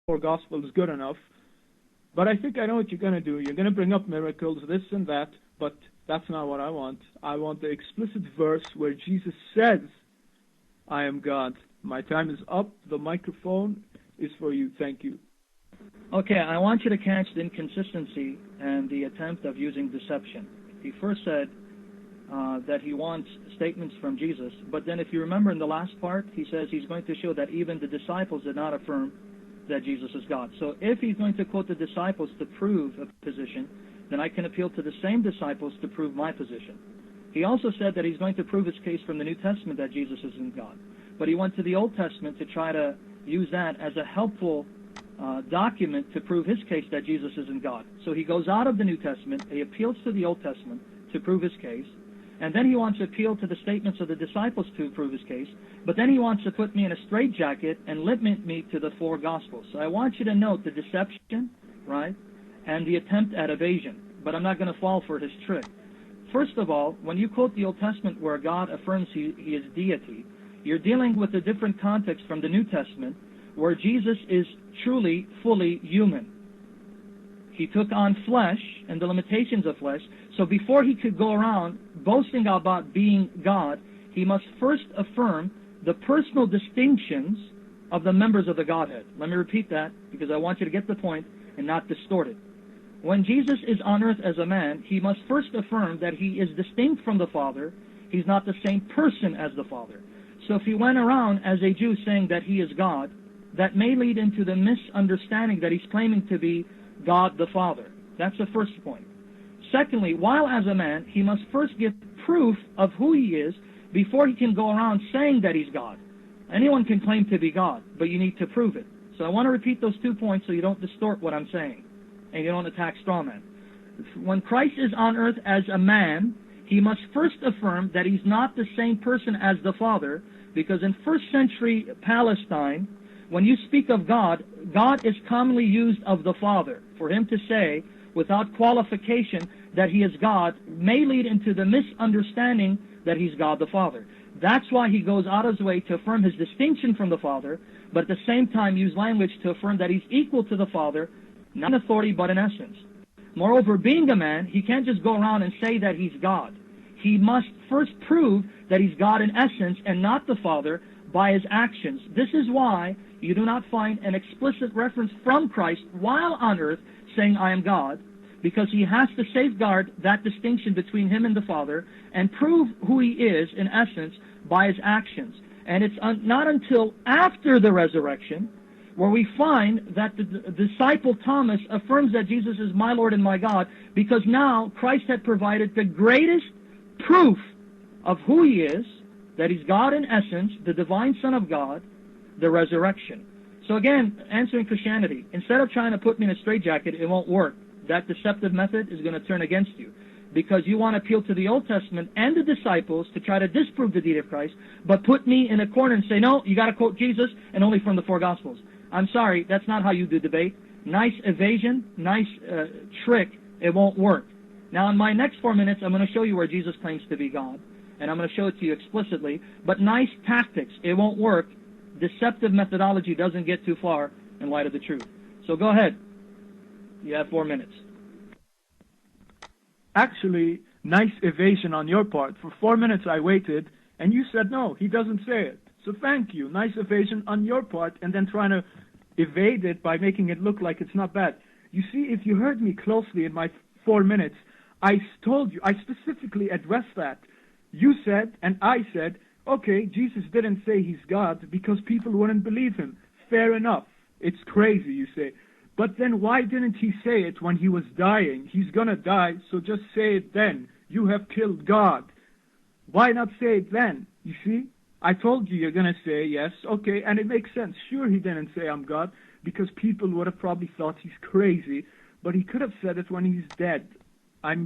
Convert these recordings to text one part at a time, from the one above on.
four Gospels good enough. But I think I know what you're going to do. You're going to bring up miracles, this and that, but that's not what I want. I want the explicit verse where Jesus says, I am God. My time is up. The microphone is for you. Thank you. Okay, I want you to catch the inconsistency and the attempt of using deception. He first said that he wants statements from Jesus, but then if you remember in the last part, he says he's going to show that even the disciples did not affirm that Jesus is God. So if he's going to quote the disciples to prove a position, then I can appeal to the same disciples to prove my position. He also said that he's going to prove his case from the New Testament that Jesus isn't God. But he went to the Old Testament to try to use that as a helpful document to prove his case that Jesus isn't God. So he goes out of the New Testament, he appeals to the Old Testament to prove his case, and then he wants to appeal to the statements of the disciples to prove his case, but then he wants to put me in a straitjacket and limit me to the four Gospels. So I want you to note the deception, right, and the attempt at evasion, but I'm not going to fall for his trick. First of all, when you quote the Old Testament where God affirms he is deity, you're dealing with a different context from the New Testament where Jesus is truly, fully human. He took on flesh and the limitations of flesh, so before he could go around boasting about being God, he must first affirm the personal distinctions of the members of the Godhead. Let me repeat that because I want you to get the point and not distort it. When Jesus is on earth as a man, he must first affirm that he is distinct from the Father. He's not the same person as the Father. So if he went around as a Jew saying that he is God, that may lead into the misunderstanding that he's claiming to be God the Father. That's the first point. Secondly, while as a man, he must first give proof of who he is before he can go around saying that he's God. Anyone can claim to be God, but you need to prove it. So I want to repeat those 2 points so you don't distort what I'm saying and you don't attack straw men. When Christ is on earth as a man, he must first affirm that he's not the same person as the Father, because in first century Palestine, when you speak of God, God is commonly used of the Father. For him to say, without qualification, that he is God may lead into the misunderstanding that he's God the Father. That's why he goes out of his way to affirm his distinction from the Father, but at the same time use language to affirm that he's equal to the Father, not in authority, but in essence. Moreover, being a man, he can't just go around and say that he's God. He must first prove that he's God in essence and not the Father by his actions. This is why you do not find an explicit reference from Christ while on earth saying, I am God, because he has to safeguard that distinction between him and the Father and prove who he is in essence by his actions. And it's not until after the resurrection where we find that the disciple Thomas affirms that Jesus is my Lord and my God, because now Christ had provided the greatest proof of who he is, that he's God in essence, the divine Son of God, the resurrection. So again, answering Christianity, instead of trying to put me in a straitjacket, it won't work. That deceptive method is going to turn against you, because you want to appeal to the Old Testament and the disciples to try to disprove the deity of Christ, but put me in a corner and say, no, you got to quote Jesus and only from the four Gospels. I'm sorry, that's not how you do debate. Nice evasion, nice trick, it won't work. Now in my next 4 minutes, I'm going to show you where Jesus claims to be God, and I'm going to show it to you explicitly, but nice tactics, it won't work. Deceptive methodology doesn't get too far in light of the truth. So go ahead. You have 4 minutes. Actually, nice evasion on your part. For 4 minutes I waited, and you said no, he doesn't say it. So thank you. Nice evasion on your part, and then trying to evade it by making it look like it's not bad. You see, if you heard me closely in my 4 minutes, I told you, I specifically addressed that. You said, and I said, okay, Jesus didn't say he's God because people wouldn't believe him. Fair enough. It's crazy, you say. But then why didn't he say it when he was dying? He's gonna die, so just say it then. You have killed God. Why not say it then? You see? I told you you're gonna say yes, okay, and it makes sense. Sure, he didn't say I'm God, because people would have probably thought he's crazy, but he could have said it when he's dead.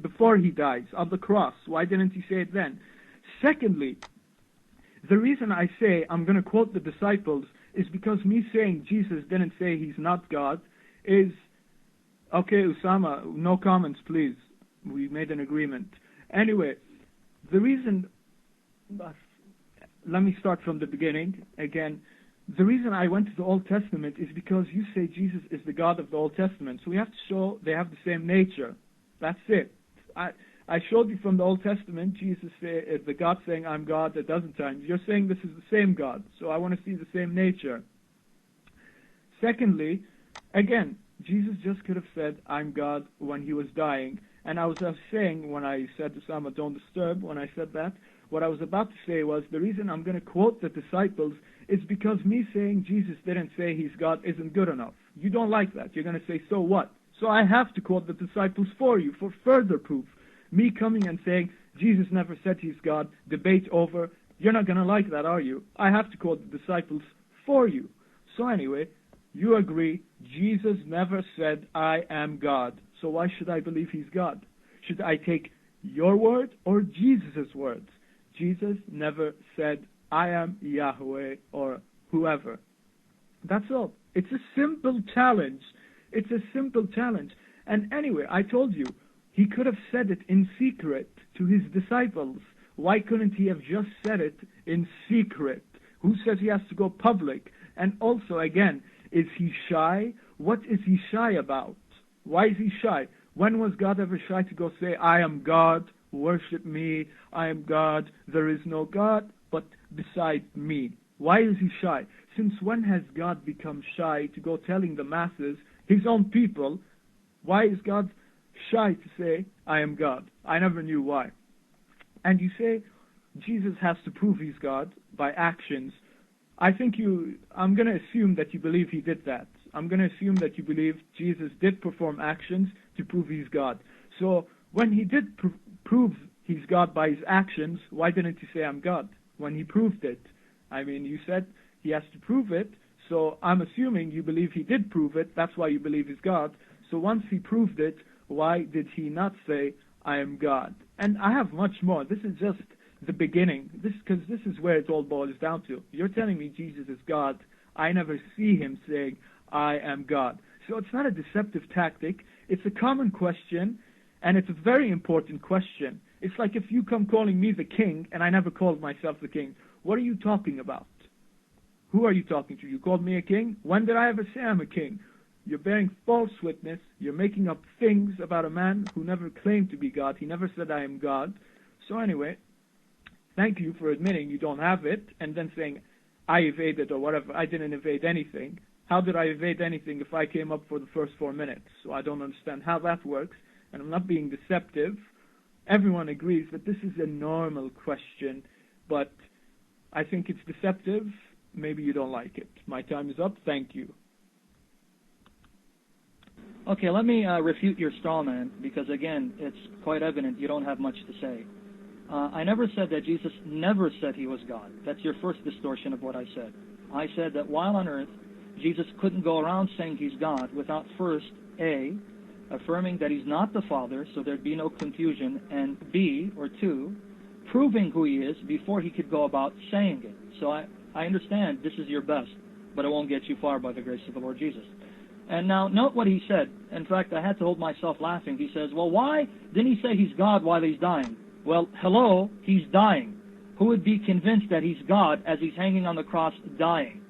Before he dies, on the cross. Why didn't he say it then? Secondly, the reason I say I'm going to quote the disciples is because me saying Jesus didn't say he's not God is, okay, Usama, no comments, please. We made an agreement. Anyway, the reason, let me start from the beginning. Again, the reason I went to the Old Testament is because you say Jesus is the God of the Old Testament, so we have to show they have the same nature. That's it. I showed you from the Old Testament, the God saying, I'm God a dozen times. You're saying this is the same God, so I want to see the same nature. Secondly, again, Jesus just could have said, I'm God, when he was dying. And I was saying, when I said to Sama, don't disturb, when I said that, what I was about to say was, the reason I'm going to quote the disciples is because me saying Jesus didn't say he's God isn't good enough. You don't like that. You're going to say, so what? So I have to quote the disciples for you, for further proof. Me coming and saying, Jesus never said he's God, debate over, you're not going to like that, are you? I have to quote the disciples for you. So anyway, you agree, Jesus never said, I am God. So why should I believe he's God? Should I take your word or Jesus' words? Jesus never said, I am Yahweh or whoever. That's all. It's a simple challenge. It's a simple challenge. And anyway, I told you, he could have said it in secret to his disciples. Why couldn't he have just said it in secret? Who says he has to go public? And also, again, is he shy? What is he shy about? Why is he shy? When was God ever shy to go say, I am God, worship me, I am God, there is no God but beside me? Why is he shy? Since when has God become shy to go telling the masses, his own people, why is God shy to say, I am God? I never knew why. And you say, Jesus has to prove he's God by actions. I'm going to assume that you believe he did that. I'm going to assume that you believe Jesus did perform actions to prove he's God. So when he did prove he's God by his actions, why didn't he say, I'm God, when he proved it? I mean, you said he has to prove it, so I'm assuming you believe he did prove it. That's why you believe he's God. So once he proved it, why did he not say, I am God? And I have much more. This is just the beginning, because this is where it all boils down to. You're telling me Jesus is God. I never see him saying, I am God. So it's not a deceptive tactic. It's a common question, and it's a very important question. It's like if you come calling me the king, and I never called myself the king. What are you talking about? Who are you talking to? You called me a king? When did I ever say I'm a king? You're bearing false witness. You're making up things about a man who never claimed to be God. He never said, I am God. So anyway, thank you for admitting you don't have it, and then saying, I evaded or whatever. I didn't evade anything. How did I evade anything if I came up for the first 4 minutes? So I don't understand how that works, and I'm not being deceptive. Everyone agrees that this is a normal question, but I think it's deceptive. Maybe you don't like it. My time is up. Thank you. Okay, let me refute your straw man, because again, it's quite evident you don't have much to say. I never said that Jesus never said he was God. That's your first distortion of what I said. I said that while on earth, Jesus couldn't go around saying he's God without first, A, affirming that he's not the Father, so there'd be no confusion, and B, or 2, proving who he is before he could go about saying it. So I understand this is your best, but it won't get you far by the grace of the Lord Jesus. And now, note what he said. In fact, I had to hold myself laughing. He says, well, why didn't he say he's God while he's dying? Well, hello, he's dying. Who would be convinced that he's God as he's hanging on the cross dying?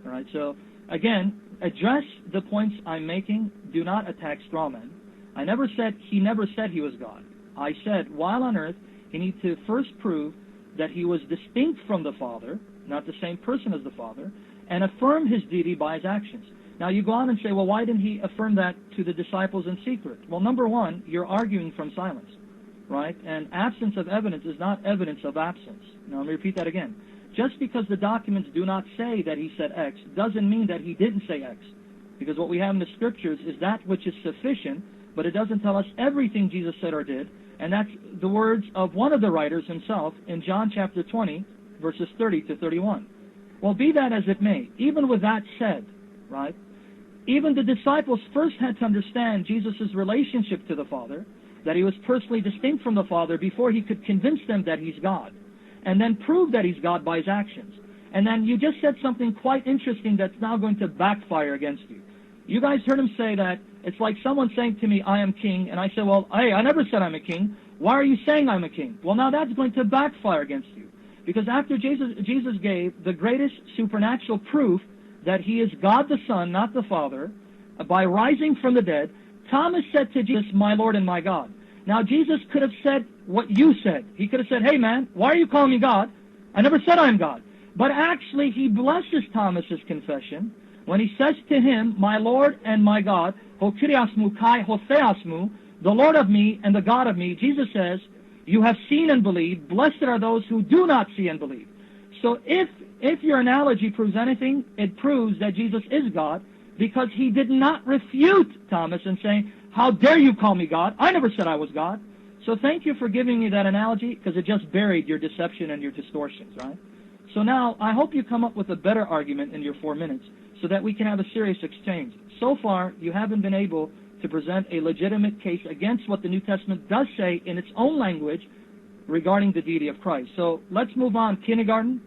All right, so, again, address the points I'm making. Do not attack straw men. I never said he never said he was God. I said, while on earth, he needs to first prove that he was distinct from the Father, not the same person as the Father, and affirm his deity by his actions. Now, you go on and say, well, why didn't he affirm that to the disciples in secret? Well, number one, you're arguing from silence, right? And absence of evidence is not evidence of absence. Now, let me repeat that again. Just because the documents do not say that he said X doesn't mean that he didn't say X. Because what we have in the Scriptures is that which is sufficient, but it doesn't tell us everything Jesus said or did. And that's the words of one of the writers himself in John chapter 20, verses 30 to 31. Well, be that as it may, even with that said, right, even the disciples first had to understand Jesus' relationship to the Father, that he was personally distinct from the Father before he could convince them that he's God, and then prove that he's God by his actions. And then you just said something quite interesting that's now going to backfire against you. You guys heard him say that it's like someone saying to me, I am king, and I say, well, hey, I never said I'm a king. Why are you saying I'm a king? Well, now that's going to backfire against you. Because after Jesus gave the greatest supernatural proof that he is God the Son, not the Father, by rising from the dead, Thomas said to Jesus, "My Lord and my God." Now, Jesus could have said what you said. He could have said, "Hey, man, why are you calling me God? I never said I'm God." But actually, he blesses Thomas's confession when he says to him, "My Lord and my God, ho kyriasmu kai ho theasmu, the Lord of me and the God of me." Jesus says, "You have seen and believed. Blessed are those who do not see and believe." So if your analogy proves anything, it proves that Jesus is God, because he did not refute Thomas and saying, "How dare you call me God? I never said I was God." So thank you for giving me that analogy, because it just buried your deception and your distortions, right? So now I hope you come up with a better argument in your 4 minutes so that we can have a serious exchange. So far, you haven't been able to present a legitimate case against what the New Testament does say in its own language regarding the deity of Christ. So let's move on. Kindergarten.